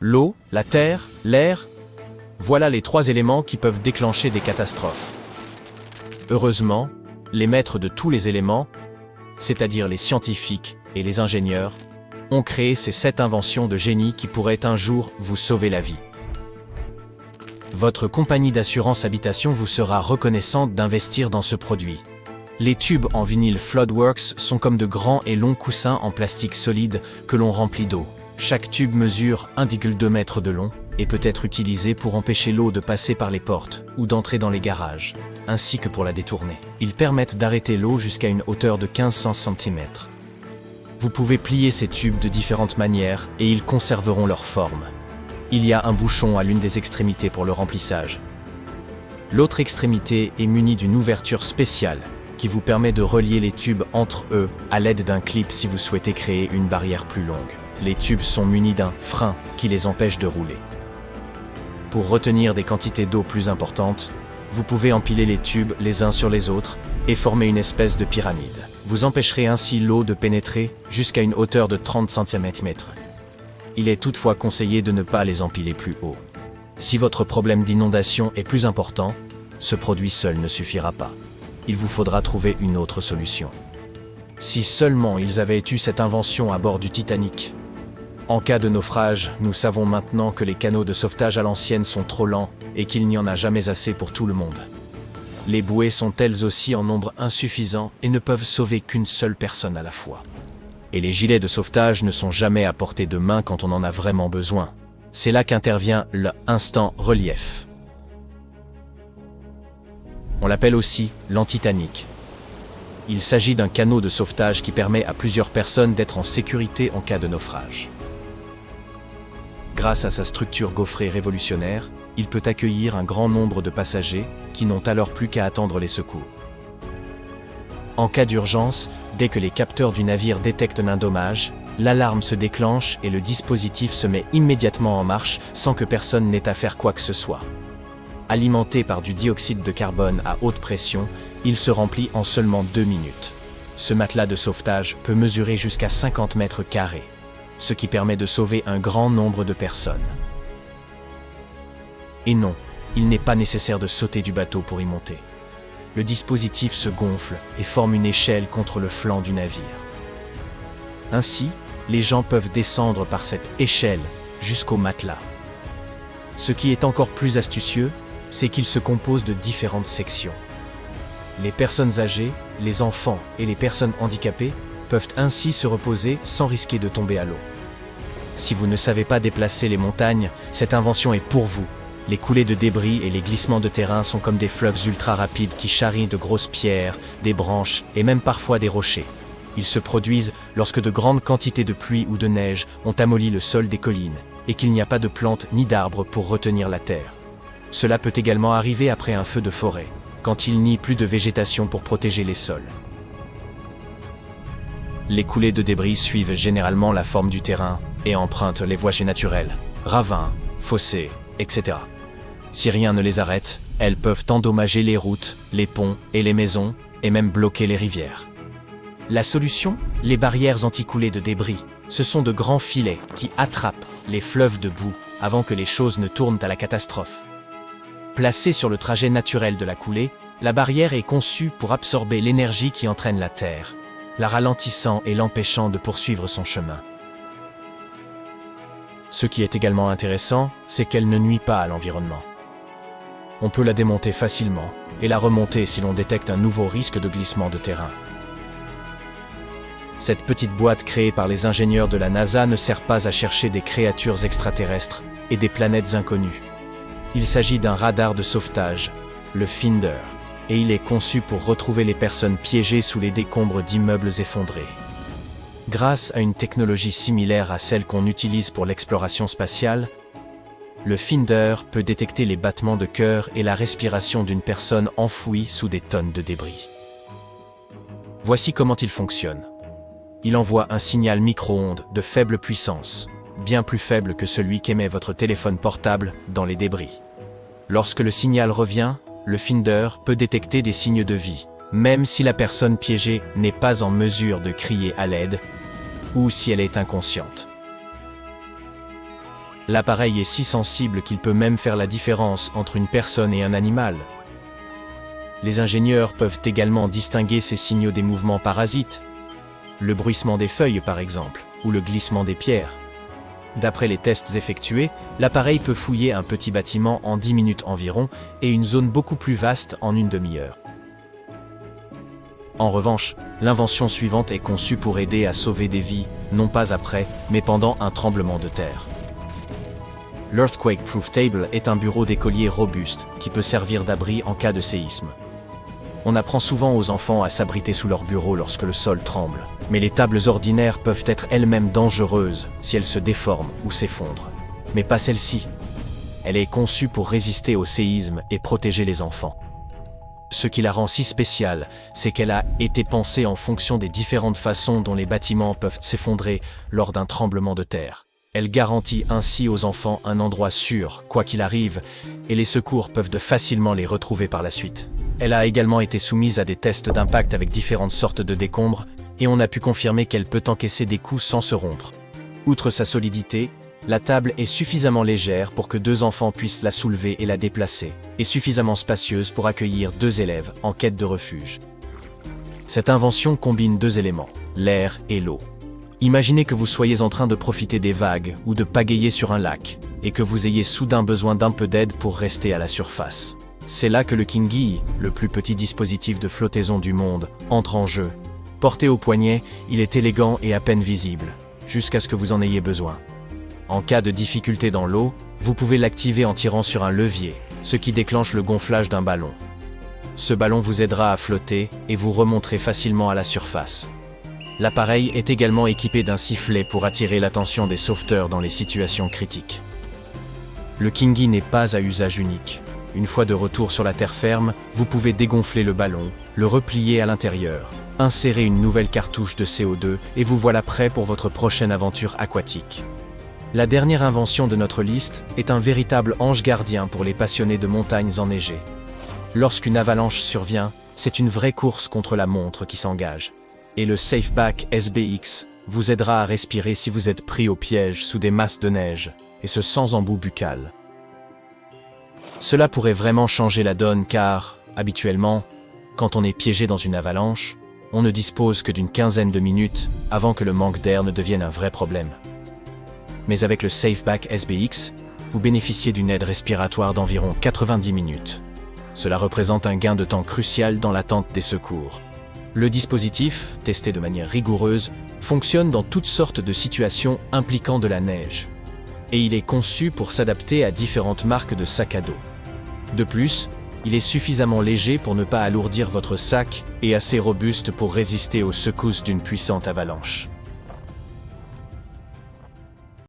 l'eau, la terre, l'air. Voilà les 3 éléments qui peuvent déclencher des catastrophes. Heureusement, les maîtres de tous les éléments, c'est-à-dire les scientifiques et les ingénieurs, ont créé ces 7 inventions de génie qui pourraient un jour vous sauver la vie. Votre compagnie d'assurance habitation vous sera reconnaissante d'investir dans ce produit. Les tubes en vinyle Floodworks sont comme de grands et longs coussins en plastique solide que l'on remplit d'eau. Chaque tube mesure 1,2 m de long et peut être utilisé pour empêcher l'eau de passer par les portes ou d'entrer dans les garages, ainsi que pour la détourner. Ils permettent d'arrêter l'eau jusqu'à une hauteur de 1500 cm. Vous pouvez plier ces tubes de différentes manières et ils conserveront leur forme. Il y a un bouchon à l'une des extrémités pour le remplissage. L'autre extrémité est munie d'une ouverture spéciale qui vous permet de relier les tubes entre eux à l'aide d'un clip si vous souhaitez créer une barrière plus longue. Les tubes sont munis d'un frein qui les empêche de rouler. Pour retenir des quantités d'eau plus importantes, vous pouvez empiler les tubes les uns sur les autres et former une espèce de pyramide. Vous empêcherez ainsi l'eau de pénétrer jusqu'à une hauteur de 30 cm. Il est toutefois conseillé de ne pas les empiler plus haut. Si votre problème d'inondation est plus important, ce produit seul ne suffira pas. Il vous faudra trouver une autre solution. Si seulement ils avaient eu cette invention à bord du Titanic. En cas de naufrage, nous savons maintenant que les canaux de sauvetage à l'ancienne sont trop lents et qu'il n'y en a jamais assez pour tout le monde. Les bouées sont elles aussi en nombre insuffisant et ne peuvent sauver qu'une seule personne à la fois. Et les gilets de sauvetage ne sont jamais à portée de main quand on en a vraiment besoin. C'est là qu'intervient le instant relief. On l'appelle aussi l'anti-Titanic. Il s'agit d'un canot de sauvetage qui permet à plusieurs personnes d'être en sécurité en cas de naufrage. Grâce à sa structure gaufrée révolutionnaire, il peut accueillir un grand nombre de passagers qui n'ont alors plus qu'à attendre les secours. En cas d'urgence, dès que les capteurs du navire détectent un dommage, l'alarme se déclenche et le dispositif se met immédiatement en marche sans que personne n'ait à faire quoi que ce soit. Alimenté par du dioxyde de carbone à haute pression, il se remplit en seulement 2 minutes. Ce matelas de sauvetage peut mesurer jusqu'à 50 mètres carrés, ce qui permet de sauver un grand nombre de personnes. Et non, il n'est pas nécessaire de sauter du bateau pour y monter. Le dispositif se gonfle et forme une échelle contre le flanc du navire. Ainsi, les gens peuvent descendre par cette échelle jusqu'au matelas. Ce qui est encore plus astucieux, c'est qu'il se compose de différentes sections. Les personnes âgées, les enfants et les personnes handicapées peuvent ainsi se reposer sans risquer de tomber à l'eau. Si vous ne savez pas déplacer les montagnes, cette invention est pour vous. Les coulées de débris et les glissements de terrain sont comme des fleuves ultra rapides qui charrient de grosses pierres, des branches et même parfois des rochers. Ils se produisent lorsque de grandes quantités de pluie ou de neige ont amolli le sol des collines et qu'il n'y a pas de plantes ni d'arbres pour retenir la terre. Cela peut également arriver après un feu de forêt, quand il n'y a plus de végétation pour protéger les sols. Les coulées de débris suivent généralement la forme du terrain et empruntent les voies naturelles, ravins, fossés, etc. Si rien ne les arrête, elles peuvent endommager les routes, les ponts et les maisons, et même bloquer les rivières. La solution? Les barrières anti-coulées de débris. Ce sont de grands filets qui attrapent les fleuves de boue avant que les choses ne tournent à la catastrophe. Placée sur le trajet naturel de la coulée, la barrière est conçue pour absorber l'énergie qui entraîne la terre, la ralentissant et l'empêchant de poursuivre son chemin. Ce qui est également intéressant, c'est qu'elle ne nuit pas à l'environnement. On peut la démonter facilement et la remonter si l'on détecte un nouveau risque de glissement de terrain. Cette petite boîte créée par les ingénieurs de la NASA ne sert pas à chercher des créatures extraterrestres et des planètes inconnues. Il s'agit d'un radar de sauvetage, le Finder, et il est conçu pour retrouver les personnes piégées sous les décombres d'immeubles effondrés. Grâce à une technologie similaire à celle qu'on utilise pour l'exploration spatiale, le Finder peut détecter les battements de cœur et la respiration d'une personne enfouie sous des tonnes de débris. Voici comment il fonctionne. Il envoie un signal micro-ondes de faible puissance, bien plus faible que celui qu'émet votre téléphone portable dans les débris. Lorsque le signal revient, le Finder peut détecter des signes de vie, même si la personne piégée n'est pas en mesure de crier à l'aide ou si elle est inconsciente. L'appareil est si sensible qu'il peut même faire la différence entre une personne et un animal. Les ingénieurs peuvent également distinguer ces signaux des mouvements parasites, le bruissement des feuilles par exemple, ou le glissement des pierres. D'après les tests effectués, l'appareil peut fouiller un petit bâtiment en 10 minutes environ et une zone beaucoup plus vaste en une demi-heure. En revanche, l'invention suivante est conçue pour aider à sauver des vies, non pas après, mais pendant un tremblement de terre. L'Earthquake Proof Table est un bureau d'écolier robuste qui peut servir d'abri en cas de séisme. On apprend souvent aux enfants à s'abriter sous leur bureau lorsque le sol tremble, mais les tables ordinaires peuvent être elles-mêmes dangereuses si elles se déforment ou s'effondrent. Mais pas celle-ci. Elle est conçue pour résister au séisme et protéger les enfants. Ce qui la rend si spéciale, c'est qu'elle a été pensée en fonction des différentes façons dont les bâtiments peuvent s'effondrer lors d'un tremblement de terre. Elle garantit ainsi aux enfants un endroit sûr, quoi qu'il arrive, et les secours peuvent facilement les retrouver par la suite. Elle a également été soumise à des tests d'impact avec différentes sortes de décombres, et on a pu confirmer qu'elle peut encaisser des coups sans se rompre. Outre sa solidité, la table est suffisamment légère pour que 2 enfants puissent la soulever et la déplacer, et suffisamment spacieuse pour accueillir 2 élèves en quête de refuge. Cette invention combine 2 éléments, l'air et l'eau. Imaginez que vous soyez en train de profiter des vagues ou de pagayer sur un lac, et que vous ayez soudain besoin d'un peu d'aide pour rester à la surface. C'est là que le Kingi, le plus petit dispositif de flottaison du monde, entre en jeu. Porté au poignet, il est élégant et à peine visible, jusqu'à ce que vous en ayez besoin. En cas de difficulté dans l'eau, vous pouvez l'activer en tirant sur un levier, ce qui déclenche le gonflage d'un ballon. Ce ballon vous aidera à flotter et vous remonterez facilement à la surface. L'appareil est également équipé d'un sifflet pour attirer l'attention des sauveteurs dans les situations critiques. Le Kingi n'est pas à usage unique. Une fois de retour sur la terre ferme, vous pouvez dégonfler le ballon, le replier à l'intérieur, insérer une nouvelle cartouche de CO2 et vous voilà prêt pour votre prochaine aventure aquatique. La dernière invention de notre liste est un véritable ange gardien pour les passionnés de montagnes enneigées. Lorsqu'une avalanche survient, c'est une vraie course contre la montre qui s'engage. Et le SafeBack SBX vous aidera à respirer si vous êtes pris au piège sous des masses de neige, et ce sans embout buccal. Cela pourrait vraiment changer la donne car, habituellement, quand on est piégé dans une avalanche, on ne dispose que d'une quinzaine de minutes avant que le manque d'air ne devienne un vrai problème. Mais avec le SafeBack SBX, vous bénéficiez d'une aide respiratoire d'environ 90 minutes. Cela représente un gain de temps crucial dans l'attente des secours. Le dispositif, testé de manière rigoureuse, fonctionne dans toutes sortes de situations impliquant de la neige. Et il est conçu pour s'adapter à différentes marques de sacs à dos. De plus, il est suffisamment léger pour ne pas alourdir votre sac et assez robuste pour résister aux secousses d'une puissante avalanche.